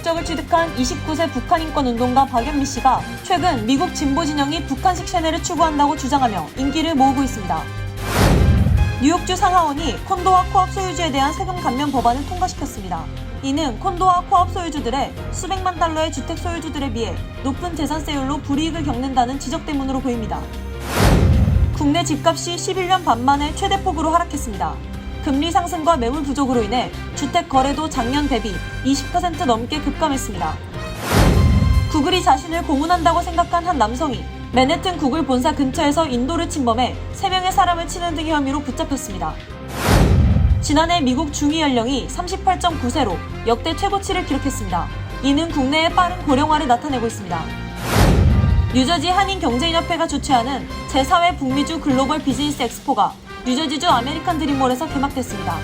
국적을 취득한 29세 북한 인권운동가 박연미 씨가 최근 미국 진보 진영이 북한식 쇠뇌를 추구한다고 주장하며 인기를 모으고 있습니다. 뉴욕주 상하원이 콘도와 코앞 소유주에 대한 세금 감면 법안을 통과시켰습니다. 이는 콘도와 코앞 소유주들의 수백만 달러의 주택 소유주들에 비해 높은 재산세율로 불이익을 겪는다는 지적 때문으로 보입니다. 국내 집값이 11년 반 만에 최대폭으로 하락했습니다. 금리 상승과 매물 부족으로 인해 주택 거래도 작년 대비 20% 넘게 급감했습니다. 구글이 자신을 고문한다고 생각한 한 남성이 맨해튼 구글 본사 근처에서 인도를 침범해 3명의 사람을 치는 등의 혐의로 붙잡혔습니다. 지난해 미국 중위 연령이 38.9세로 역대 최고치를 기록했습니다. 이는 국내의 빠른 고령화를 나타내고 있습니다. 뉴저지 한인경제인협회가 주최하는 제4회 북미주 글로벌 비즈니스 엑스포가 뉴저지주 아메리칸 드림몰에서 개막됐습니다.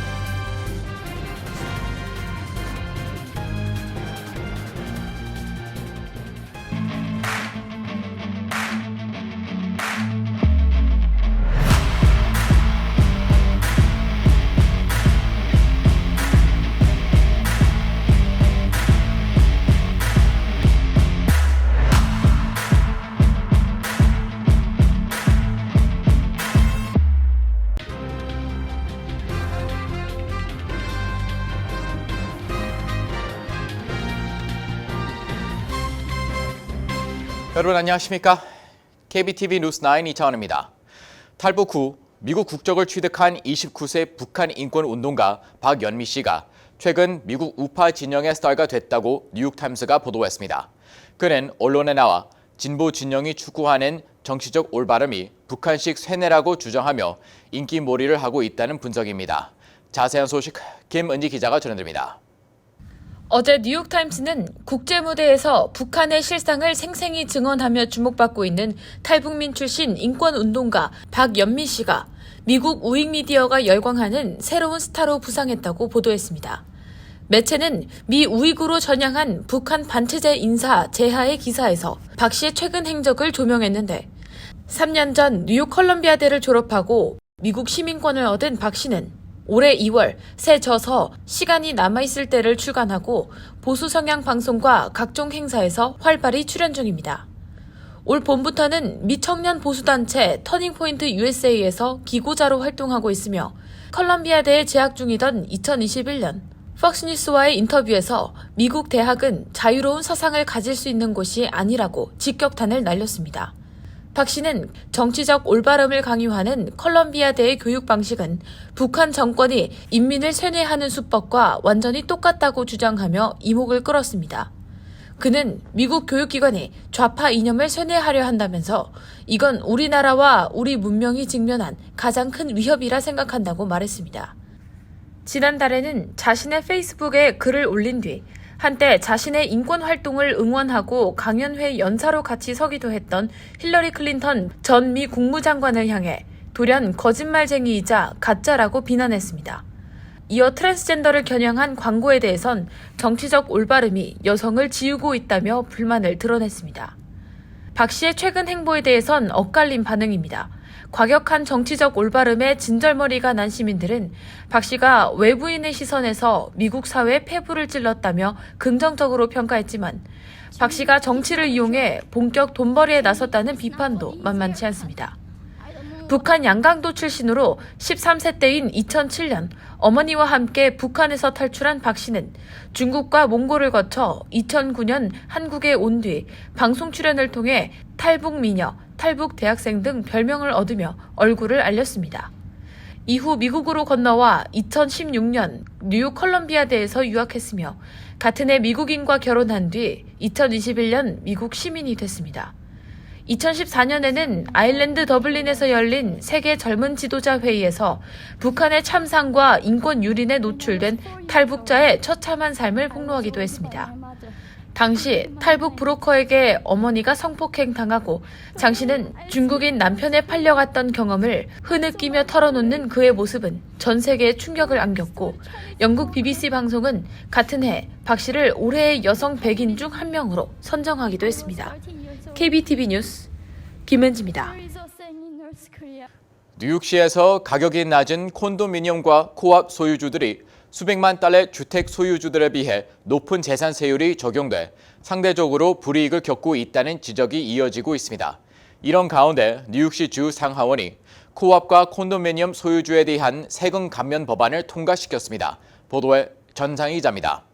여러분 안녕하십니까? KBTV 뉴스9 이창원입니다. 탈북 후 미국 국적을 취득한 29세 북한 인권운동가 박연미 씨가 최근 미국 우파 진영의 스타가 됐다고 뉴욕타임스가 보도했습니다. 그는 언론에 나와 진보 진영이 추구하는 정치적 올바름이 북한식 쇠뇌라고 주장하며 인기몰이를 하고 있다는 분석입니다. 자세한 소식 김은지 기자가 전해드립니다. 어제 뉴욕타임스는 국제무대에서 북한의 실상을 생생히 증언하며 주목받고 있는 탈북민 출신 인권운동가 박연미 씨가 미국 우익미디어가 열광하는 새로운 스타로 부상했다고 보도했습니다. 매체는 미 우익으로 전향한 북한 반체제 인사 재하의 기사에서 박 씨의 최근 행적을 조명했는데 3년 전 뉴욕 컬럼비아대를 졸업하고 미국 시민권을 얻은 박 씨는 올해 2월 새 저서 시간이 남아있을 때를 출간하고 보수 성향 방송과 각종 행사에서 활발히 출연 중입니다. 올 봄부터는 미청년 보수단체 터닝포인트 USA에서 기고자로 활동하고 있으며 컬럼비아대에 재학 중이던 2021년 폭스뉴스와의 인터뷰에서 미국 대학은 자유로운 사상을 가질 수 있는 곳이 아니라고 직격탄을 날렸습니다. 박 씨는 정치적 올바름을 강요하는 컬럼비아대의 교육 방식은 북한 정권이 인민을 쇠뇌하는 수법과 완전히 똑같다고 주장하며 이목을 끌었습니다. 그는 미국 교육기관이 좌파 이념을 쇠뇌하려 한다면서 이건 우리나라와 우리 문명이 직면한 가장 큰 위협이라 생각한다고 말했습니다. 지난달에는 자신의 페이스북에 글을 올린 뒤 한때 자신의 인권 활동을 응원하고 강연회 연사로 같이 서기도 했던 힐러리 클린턴 전 미 국무장관을 향해 돌연 거짓말쟁이이자 가짜라고 비난했습니다. 이어 트랜스젠더를 겨냥한 광고에 대해선 정치적 올바름이 여성을 지우고 있다며 불만을 드러냈습니다. 박 씨의 최근 행보에 대해선 엇갈린 반응입니다. 과격한 정치적 올바름에 진절머리가 난 시민들은 박 씨가 외부인의 시선에서 미국 사회에 폐부를 찔렀다며 긍정적으로 평가했지만 박 씨가 정치를 이용해 본격 돈벌이에 나섰다는 비판도 만만치 않습니다. 북한 양강도 출신으로 13세 때인 2007년 어머니와 함께 북한에서 탈출한 박 씨는 중국과 몽골을 거쳐 2009년 한국에 온 뒤 방송 출연을 통해 탈북 미녀, 탈북 대학생 등 별명을 얻으며 얼굴을 알렸습니다. 이후 미국으로 건너와 2016년 뉴욕 컬럼비아대에서 유학했으며 같은 해 미국인과 결혼한 뒤 2021년 미국 시민이 됐습니다. 2014년에는 아일랜드 더블린에서 열린 세계 젊은 지도자 회의에서 북한의 참상과 인권 유린에 노출된 탈북자의 처참한 삶을 폭로하기도 했습니다. 당시 탈북 브로커에게 어머니가 성폭행 당하고 장씨는 중국인 남편에 팔려갔던 경험을 흐느끼며 털어놓는 그의 모습은 전 세계에 충격을 안겼고 영국 BBC 방송은 같은 해 박 씨를 올해의 여성 100인 중 한 명으로 선정하기도 했습니다. KBTV 뉴스 김은지입니다. 뉴욕시에서 가격이 낮은 콘도미니엄과 코앞 소유주들이 수백만 달러의 주택 소유주들에 비해 높은 재산세율이 적용돼 상대적으로 불이익을 겪고 있다는 지적이 이어지고 있습니다. 이런 가운데 뉴욕시 주 상하원이 코업과 콘도미니엄 소유주에 대한 세금 감면 법안을 통과시켰습니다. 보도에 전상희 기자입니다.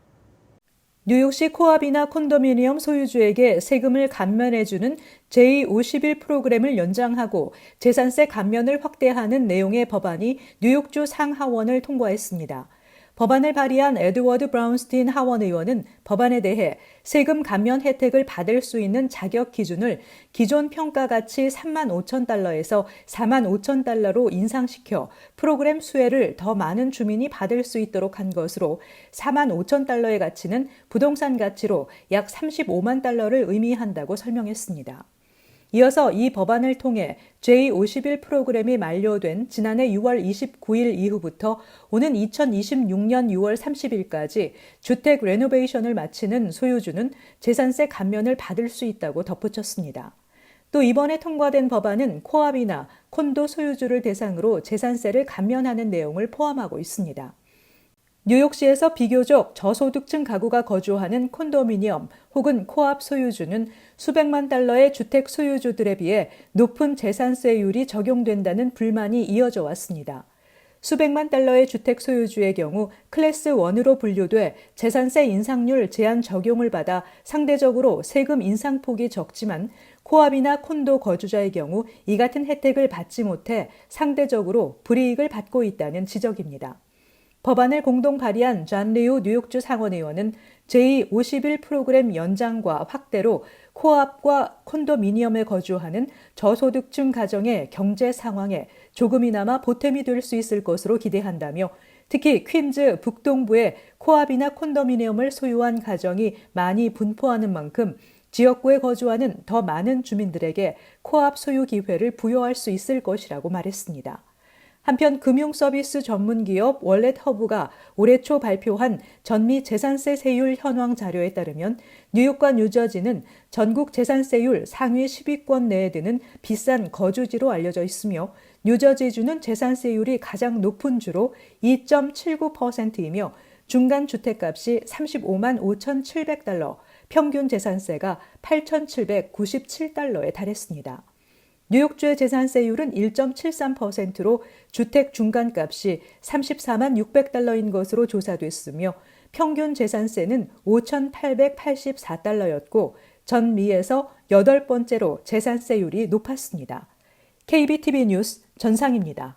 뉴욕시 코업이나 콘도미니엄 소유주에게 세금을 감면해주는 제51 프로그램을 연장하고 재산세 감면을 확대하는 내용의 법안이 뉴욕주 상하원을 통과했습니다. 법안을 발의한 에드워드 브라운스틴 하원 의원은 법안에 대해 세금 감면 혜택을 받을 수 있는 자격 기준을 기존 평가가치 3만 5천 달러에서 4만 5천 달러로 인상시켜 프로그램 수혜를 더 많은 주민이 받을 수 있도록 한 것으로 4만 5천 달러의 가치는 부동산 가치로 약 35만 달러를 의미한다고 설명했습니다. 이어서 이 법안을 통해 J51 프로그램이 만료된 지난해 6월 29일 이후부터 오는 2026년 6월 30일까지 주택 레노베이션을 마치는 소유주는 재산세 감면을 받을 수 있다고 덧붙였습니다. 또 이번에 통과된 법안은 코업이나 콘도 소유주를 대상으로 재산세를 감면하는 내용을 포함하고 있습니다. 뉴욕시에서 비교적 저소득층 가구가 거주하는 콘도미니엄 혹은 코업 소유주는 수백만 달러의 주택 소유주들에 비해 높은 재산세율이 적용된다는 불만이 이어져 왔습니다. 수백만 달러의 주택 소유주의 경우 클래스 1으로 분류돼 재산세 인상률 제한 적용을 받아 상대적으로 세금 인상폭이 적지만 코업이나 콘도 거주자의 경우 이 같은 혜택을 받지 못해 상대적으로 불이익을 받고 있다는 지적입니다. 법안을 공동 발의한 존 리우 뉴욕주 상원의원은 제51 프로그램 연장과 확대로 코업과 콘도미니엄에 거주하는 저소득층 가정의 경제 상황에 조금이나마 보탬이 될 수 있을 것으로 기대한다며 특히 퀸즈 북동부에 코업이나 콘도미니엄을 소유한 가정이 많이 분포하는 만큼 지역구에 거주하는 더 많은 주민들에게 코업 소유 기회를 부여할 수 있을 것이라고 말했습니다. 한편 금융서비스 전문기업 월렛허브가 올해 초 발표한 전미 재산세 세율 현황 자료에 따르면 뉴욕과 뉴저지는 전국 재산세율 상위 10위권 내에 드는 비싼 거주지로 알려져 있으며 뉴저지주는 재산세율이 가장 높은 주로 2.79%이며 중간 주택값이 35만 5,700달러, 평균 재산세가 8,797달러에 달했습니다. 뉴욕주의 재산세율은 1.73%로 주택 중간값이 34만 600달러인 것으로 조사됐으며 평균 재산세는 5,884달러였고 전미에서 8번째로 재산세율이 높았습니다. KBTV 뉴스 전상입니다.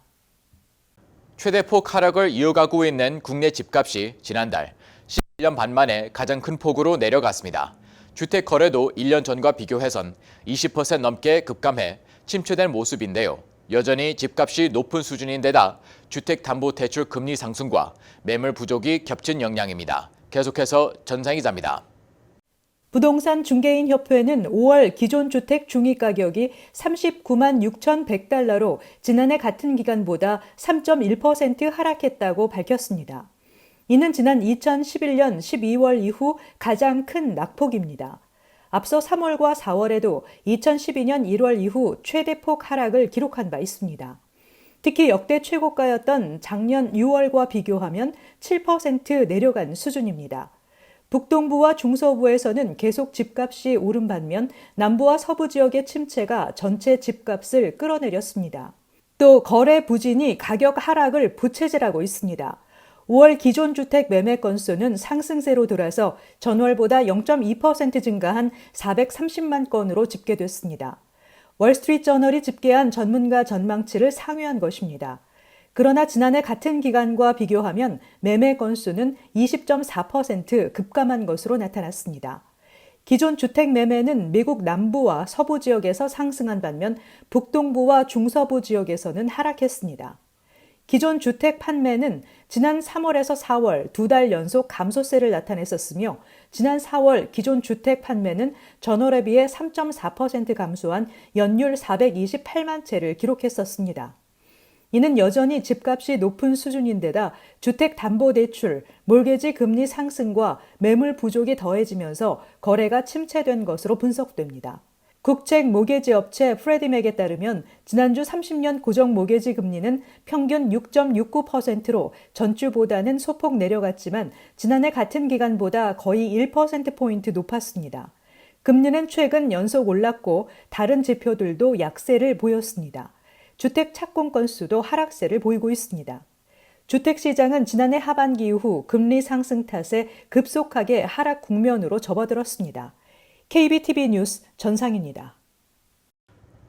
최대폭 하락을 이어가고 있는 국내 집값이 지난달 11년 반 만에 가장 큰 폭으로 내려갔습니다. 주택 거래도 1년 전과 비교해선 20% 넘게 급감해 침체된 모습인데요. 여전히 집값이 높은 수준인데다 주택담보대출 금리 상승과 매물 부족이 겹친 영향입니다. 계속해서 전상희 기자입니다. 부동산 중개인 협회는 5월 기존 주택 중위가격이 39만 6,100달러로 지난해 같은 기간보다 3.1% 하락했다고 밝혔습니다. 이는 지난 2011년 12월 이후 가장 큰 낙폭입니다. 앞서 3월과 4월에도 2012년 1월 이후 최대폭 하락을 기록한 바 있습니다. 특히 역대 최고가였던 작년 6월과 비교하면 7% 내려간 수준입니다. 북동부와 중서부에서는 계속 집값이 오른 반면 남부와 서부 지역의 침체가 전체 집값을 끌어내렸습니다. 또 거래 부진이 가격 하락을 부채질하고 있습니다. 5월 기존 주택 매매 건수는 상승세로 돌아서 전월보다 0.2% 증가한 430만 건으로 집계됐습니다. 월스트리트저널이 집계한 전문가 전망치를 상회한 것입니다. 그러나 지난해 같은 기간과 비교하면 매매 건수는 20.4% 급감한 것으로 나타났습니다. 기존 주택 매매는 미국 남부와 서부 지역에서 상승한 반면 북동부와 중서부 지역에서는 하락했습니다. 기존 주택 판매는 지난 3월에서 4월 2달 연속 감소세를 나타냈었으며 지난 4월 기존 주택 판매는 전월에 비해 3.4% 감소한 연율 428만 채를 기록했었습니다. 이는 여전히 집값이 높은 수준인데다 주택담보대출, 몰개지 금리 상승과 매물 부족이 더해지면서 거래가 침체된 것으로 분석됩니다. 국책 모계지 업체 프레디맥에 따르면 지난주 30년 고정 모계지 금리는 평균 6.69%로 전주보다는 소폭 내려갔지만 지난해 같은 기간보다 거의 1%포인트 높았습니다. 금리는 최근 연속 올랐고 다른 지표들도 약세를 보였습니다. 주택 착공 건수도 하락세를 보이고 있습니다. 주택시장은 지난해 하반기 이후 금리 상승 탓에 급속하게 하락 국면으로 접어들었습니다. KBTV 뉴스 전상입니다.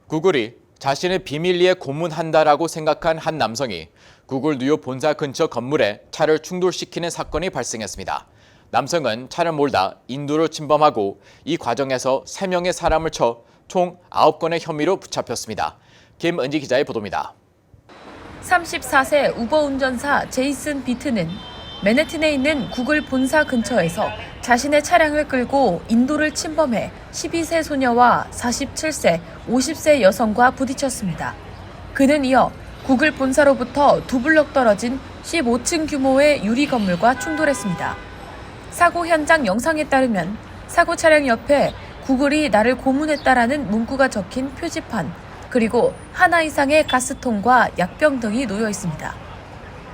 구글이 자신을 비밀리에 고문한다라고 생각한 한 남성이 구글 뉴욕 본사 근처 건물에 차를 충돌시키는 사건이 발생했습니다. 남성은 차를 몰다 인도를 침범하고 이 과정에서 3명의 사람을 쳐 총 9건의 혐의로 붙잡혔습니다. 김은지 기자의 보도입니다. 34세 우버 운전사 제이슨 비트는 맨해튼에 있는 구글 본사 근처에서 자신의 차량을 끌고 인도를 침범해 12세 소녀와 47세, 50세 여성과 부딪혔습니다. 그는 이어 구글 본사로부터 2블럭 떨어진 15층 규모의 유리 건물과 충돌했습니다. 사고 현장 영상에 따르면 사고 차량 옆에 구글이 나를 고문했다라는 문구가 적힌 표지판, 그리고 하나 이상의 가스통과 약병 등이 놓여 있습니다.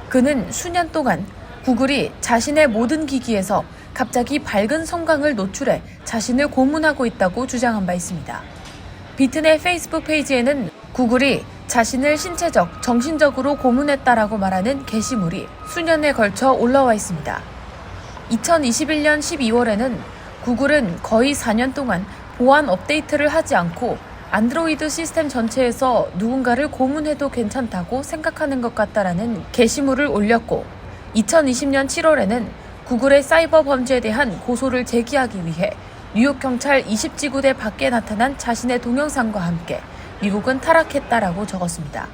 그는 수년 동안 구글이 자신의 모든 기기에서 갑자기 밝은 성광을 노출해 자신을 고문하고 있다고 주장한 바 있습니다. 비튼의 페이스북 페이지에는 구글이 자신을 신체적, 정신적으로 고문했다라고 말하는 게시물이 수년에 걸쳐 올라와 있습니다. 2021년 12월에는 구글은 거의 4년 동안 보안 업데이트를 하지 않고 안드로이드 시스템 전체에서 누군가를 고문해도 괜찮다고 생각하는 것 같다라는 게시물을 올렸고 2020년 7월에는 구글의 사이버 범죄에 대한 고소를 제기하기 위해 뉴욕 경찰 20지구대 밖에 나타난 자신의 동영상과 함께 미국은 타락했다라고 적었습니다.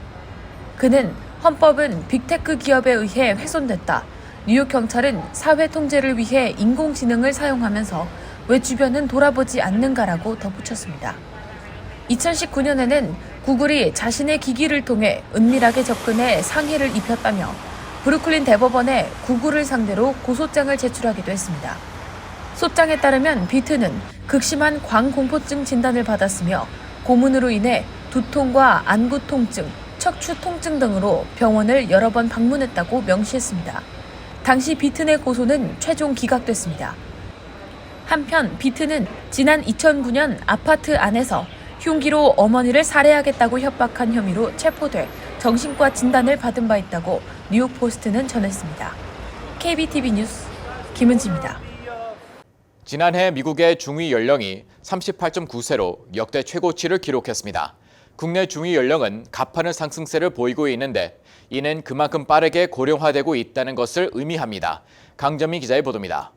그는 헌법은 빅테크 기업에 의해 훼손됐다. 뉴욕 경찰은 사회 통제를 위해 인공지능을 사용하면서 왜 주변은 돌아보지 않는가라고 덧붙였습니다. 2019년에는 구글이 자신의 기기를 통해 은밀하게 접근해 상해를 입혔다며 브루클린 대법원에 구글을 상대로 고소장을 제출하기도 했습니다. 소장에 따르면 비트는 극심한 광공포증 진단을 받았으며 고문으로 인해 두통과 안구 통증, 척추 통증 등으로 병원을 여러 번 방문했다고 명시했습니다. 당시 비튼의 고소는 최종 기각됐습니다. 한편 비튼은 지난 2009년 아파트 안에서 흉기로 어머니를 살해하겠다고 협박한 혐의로 체포돼 정신과 진단을 받은 바 있다고 뉴욕 포스트는 전했습니다. KBTV 뉴스 김은지입니다. 지난해 미국의 중위 연령이 38.9세로 역대 최고치를 기록했습니다. 국내 중위 연령은 가파른 상승세를 보이고 있는데 이는 그만큼 빠르게 고령화되고 있다는 것을 의미합니다. 강정민 기자의 보도입니다.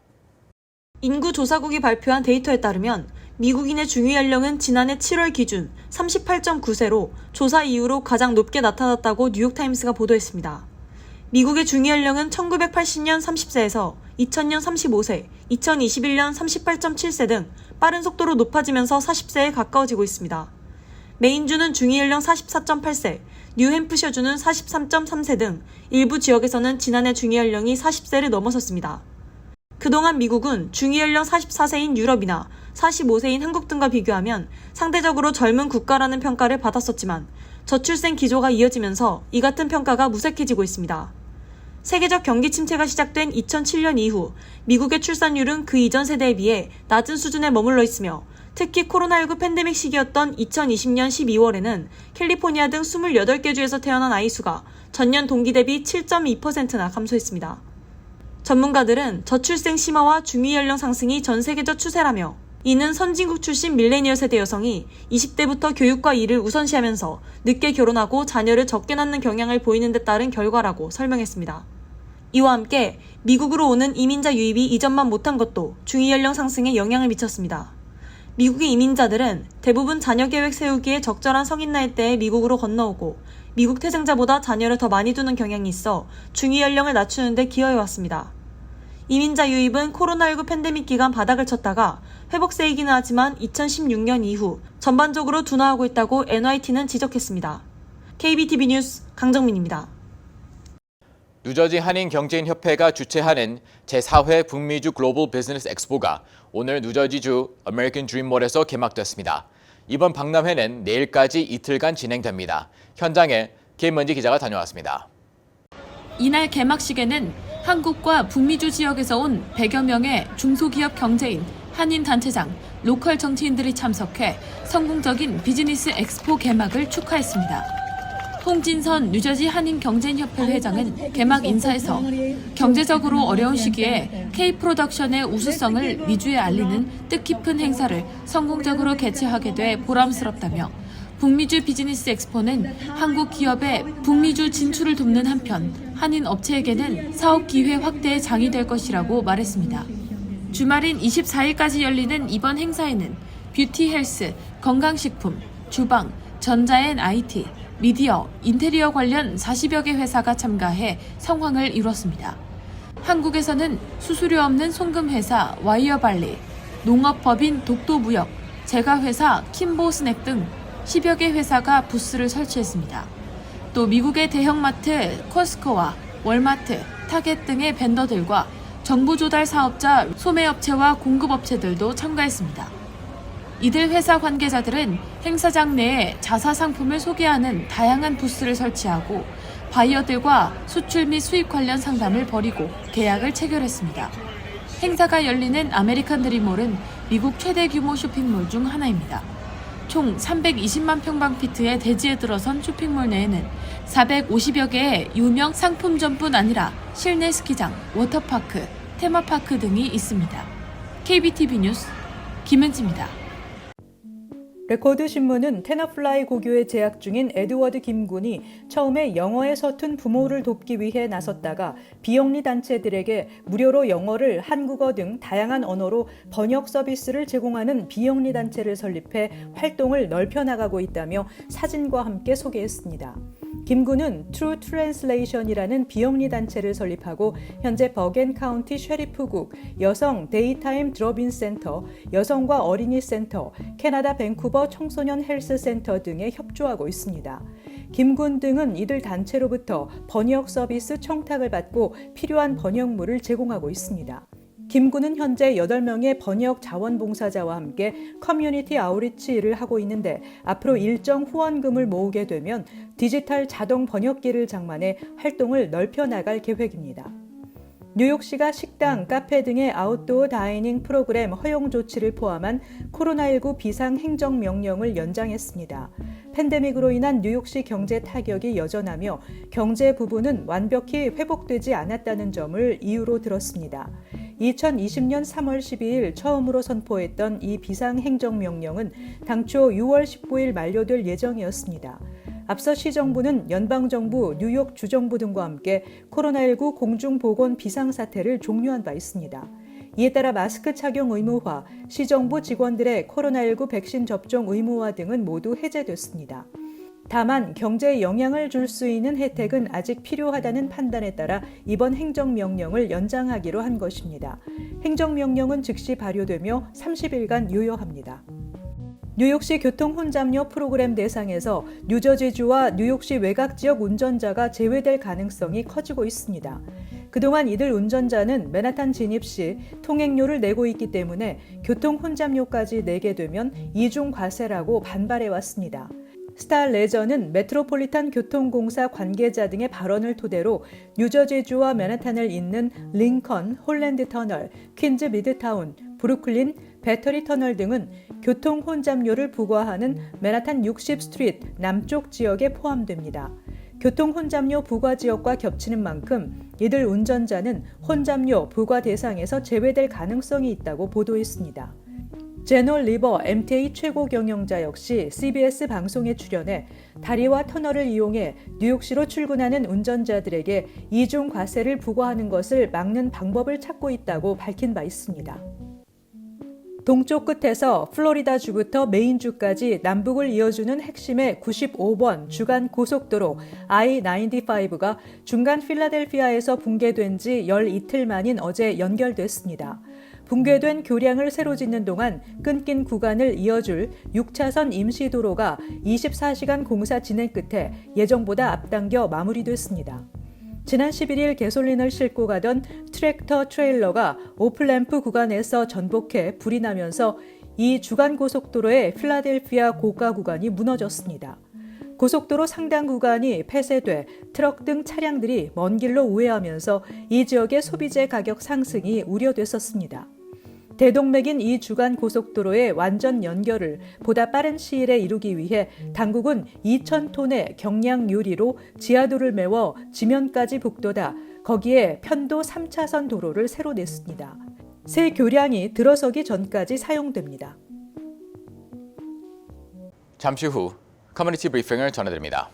인구조사국이 발표한 데이터에 따르면 미국인의 중위 연령은 지난해 7월 기준 38.9세로 조사 이후로 가장 높게 나타났다고 뉴욕타임스가 보도했습니다. 미국의 중위 연령은 1980년 30세에서 2000년 35세, 2021년 38.7세 등 빠른 속도로 높아지면서 40세에 가까워지고 있습니다. 메인주는 중위 연령 44.8세, 뉴햄프셔주는 43.3세 등 일부 지역에서는 지난해 중위 연령이 40세를 넘어섰습니다. 그동안 미국은 중위 연령 44세인 유럽이나 45세인 한국 등과 비교하면 상대적으로 젊은 국가라는 평가를 받았었지만 저출생 기조가 이어지면서 이 같은 평가가 무색해지고 있습니다. 세계적 경기 침체가 시작된 2007년 이후 미국의 출산율은 그 이전 세대에 비해 낮은 수준에 머물러 있으며 특히 코로나19 팬데믹 시기였던 2020년 12월에는 캘리포니아 등 28개 주에서 태어난 아이 수가 전년 동기 대비 7.2%나 감소했습니다. 전문가들은 저출생 심화와 중위 연령 상승이 전 세계적 추세라며 이는 선진국 출신 밀레니얼 세대 여성이 20대부터 교육과 일을 우선시하면서 늦게 결혼하고 자녀를 적게 낳는 경향을 보이는 데 따른 결과라고 설명했습니다. 이와 함께 미국으로 오는 이민자 유입이 이전만 못한 것도 중위 연령 상승에 영향을 미쳤습니다. 미국의 이민자들은 대부분 자녀 계획 세우기에 적절한 성인 나이대에 미국으로 건너오고 미국 태생자보다 자녀를 더 많이 두는 경향이 있어 중위 연령을 낮추는 데 기여해왔습니다. 이민자 유입은 코로나19 팬데믹 기간 바닥을 쳤다가 회복세이기는 하지만 2016년 이후 전반적으로 둔화하고 있다고 NYT는 지적했습니다. KBTV 뉴스 강정민입니다. 뉴저지 한인경제인협회가 주최하는 제4회 북미주 글로벌 비즈니스 엑스포가 오늘 뉴저지주 아메리칸 드림몰에서 개막됐습니다. 이번 박람회는 내일까지 이틀간 진행됩니다. 현장에 김은지 기자가 다녀왔습니다. 이날 개막식에는 한국과 북미주 지역에서 온 100여 명의 중소기업 경제인, 한인 단체장, 로컬 정치인들이 참석해 성공적인 비즈니스 엑스포 개막을 축하했습니다. 홍진선 뉴저지 한인경제인협회 회장은 개막 인사에서 경제적으로 어려운 시기에 K-프로덕션의 우수성을 미주에 알리는 뜻깊은 행사를 성공적으로 개최하게 돼 보람스럽다며 북미주 비즈니스 엑스포는 한국 기업의 북미주 진출을 돕는 한편 한인 업체에게는 사업 기회 확대의 장이 될 것이라고 말했습니다. 주말인 24일까지 열리는 이번 행사에는 뷰티 헬스, 건강식품, 주방, 전자앤 IT, 미디어, 인테리어 관련 40여 개 회사가 참가해 성황을 이뤘습니다. 한국에서는 수수료 없는 송금회사 와이어발리, 농업법인 독도무역, 제과회사 킴보스낵 등 10여 개 회사가 부스를 설치했습니다. 또 미국의 대형마트 코스코와 월마트, 타겟 등의 벤더들과 정부 조달 사업자, 소매업체와 공급업체들도 참가했습니다. 이들 회사 관계자들은 행사장 내에 자사 상품을 소개하는 다양한 부스를 설치하고 바이어들과 수출 및 수입 관련 상담을 벌이고 계약을 체결했습니다. 행사가 열리는 아메리칸 드림몰은 미국 최대 규모 쇼핑몰 중 하나입니다. 총 320만 평방피트의 대지에 들어선 쇼핑몰 내에는 450여 개의 유명 상품점뿐 아니라 실내 스키장, 워터파크, 테마파크 등이 있습니다. KBTV 뉴스 김은지입니다. 레코드 신문은 테너플라이 고교에 재학 중인 에드워드 김군이 처음에 영어에 서툰 부모를 돕기 위해 나섰다가 비영리 단체들에게 무료로 영어를 한국어 등 다양한 언어로 번역 서비스를 제공하는 비영리 단체를 설립해 활동을 넓혀나가고 있다며 사진과 함께 소개했습니다. 김군은 True Translation이라는 비영리 단체를 설립하고 현재 버겐 카운티 셰리프국, 여성 데이타임 드롭인 센터, 여성과 어린이 센터, 캐나다 밴쿠버 청소년 헬스 센터 등에 협조하고 있습니다. 김군 등은 이들 단체로부터 번역 서비스 청탁을 받고 필요한 번역물을 제공하고 있습니다. 김군은 현재 8명의 번역 자원봉사자와 함께 커뮤니티 아웃리치 일을 하고 있는데 앞으로 일정 후원금을 모으게 되면 디지털 자동 번역기를 장만해 활동을 넓혀나갈 계획입니다. 뉴욕시가 식당, 카페 등의 아웃도어 다이닝 프로그램 허용 조치를 포함한 코로나19 비상행정명령을 연장했습니다. 팬데믹으로 인한 뉴욕시 경제 타격이 여전하며 경제 부분은 완벽히 회복되지 않았다는 점을 이유로 들었습니다. 2020년 3월 12일 처음으로 선포했던 이 비상행정명령은 당초 6월 19일 만료될 예정이었습니다. 앞서 시정부는 연방정부, 뉴욕 주정부 등과 함께 코로나19 공중보건 비상사태를 종료한 바 있습니다. 이에 따라 마스크 착용 의무화, 시정부 직원들의 코로나19 백신 접종 의무화 등은 모두 해제됐습니다. 다만 경제에 영향을 줄 수 있는 혜택은 아직 필요하다는 판단에 따라 이번 행정명령을 연장하기로 한 것입니다. 행정명령은 즉시 발효되며 30일간 유효합니다. 뉴욕시 교통혼잡료 프로그램 대상에서 뉴저지주와 뉴욕시 외곽지역 운전자가 제외될 가능성이 커지고 있습니다. 그동안 이들 운전자는 맨하탄 진입 시 통행료를 내고 있기 때문에 교통혼잡료까지 내게 되면 이중 과세라고 반발해왔습니다. 스타레저는 메트로폴리탄 교통공사 관계자 등의 발언을 토대로 뉴저지주와 맨하탄을 잇는 링컨, 홀랜드 터널, 퀸즈 미드타운, 브루클린, 배터리 터널 등은 교통 혼잡료를 부과하는 맨하탄 60 스트리트 남쪽 지역에 포함됩니다. 교통 혼잡료 부과 지역과 겹치는 만큼 이들 운전자는 혼잡료 부과 대상에서 제외될 가능성이 있다고 보도했습니다. 제놀 리버 MTA 최고 경영자 역시 CBS 방송에 출연해 다리와 터널을 이용해 뉴욕시로 출근하는 운전자들에게 이중 과세를 부과하는 것을 막는 방법을 찾고 있다고 밝힌 바 있습니다. 동쪽 끝에서 플로리다주부터 메인주까지 남북을 이어주는 핵심의 95번 주간 고속도로 I-95가 중간 필라델피아에서 붕괴된 지 열 이틀 만인 어제 연결됐습니다. 붕괴된 교량을 새로 짓는 동안 끊긴 구간을 이어줄 6차선 임시도로가 24시간 공사 진행 끝에 예정보다 앞당겨 마무리됐습니다. 지난 11일 개솔린을 싣고 가던 트랙터 트레일러가 오플램프 구간에서 전복해 불이 나면서 이 주간 고속도로의 필라델피아 고가 구간이 무너졌습니다. 고속도로 상당 구간이 폐쇄돼 트럭 등 차량들이 먼 길로 우회하면서 이 지역의 소비재 가격 상승이 우려됐었습니다. 대동맥인 이 주간 고속도로의 완전 연결을 보다 빠른 시일에 이루기 위해 당국은 2,000톤의 경량 유리로 지하도를 메워 지면까지 북돋아 거기에 편도 3차선 도로를 새로 냈습니다. 새 교량이 들어서기 전까지 사용됩니다. 잠시 후 커뮤니티 브리핑을 전해드립니다.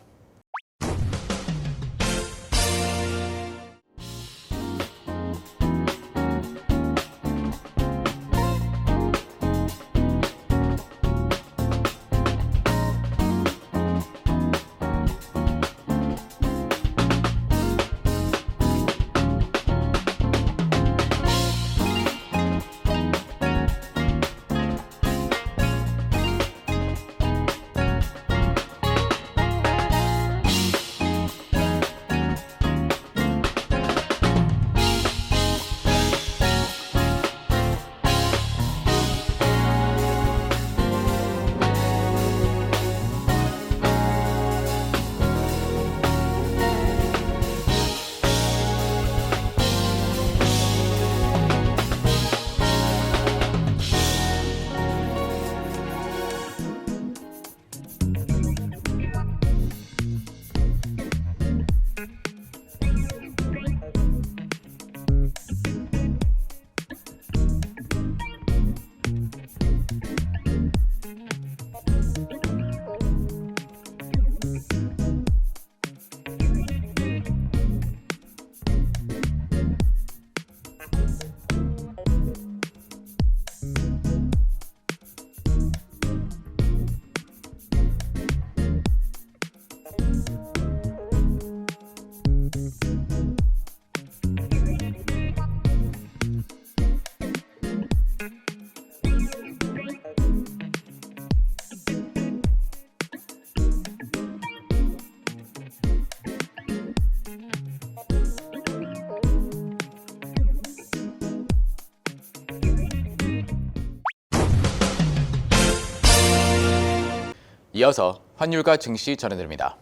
이어서 환율과 증시 전해드립니다.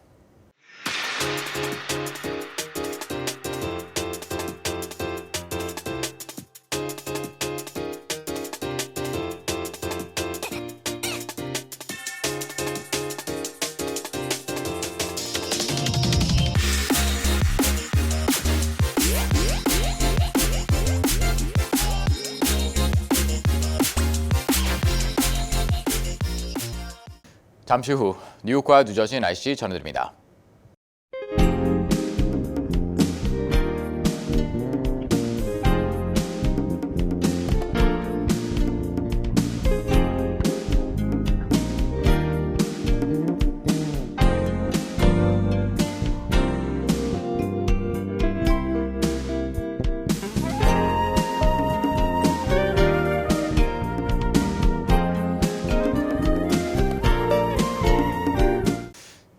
잠시 후 뉴욕과 뉴저지 날씨 전해드립니다.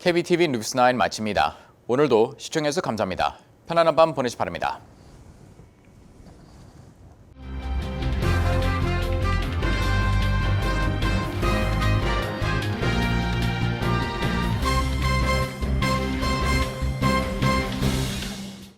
KBTV 뉴스9 마칩니다. 오늘도 시청해주셔서 감사합니다. 편안한 밤 보내시 바랍니다.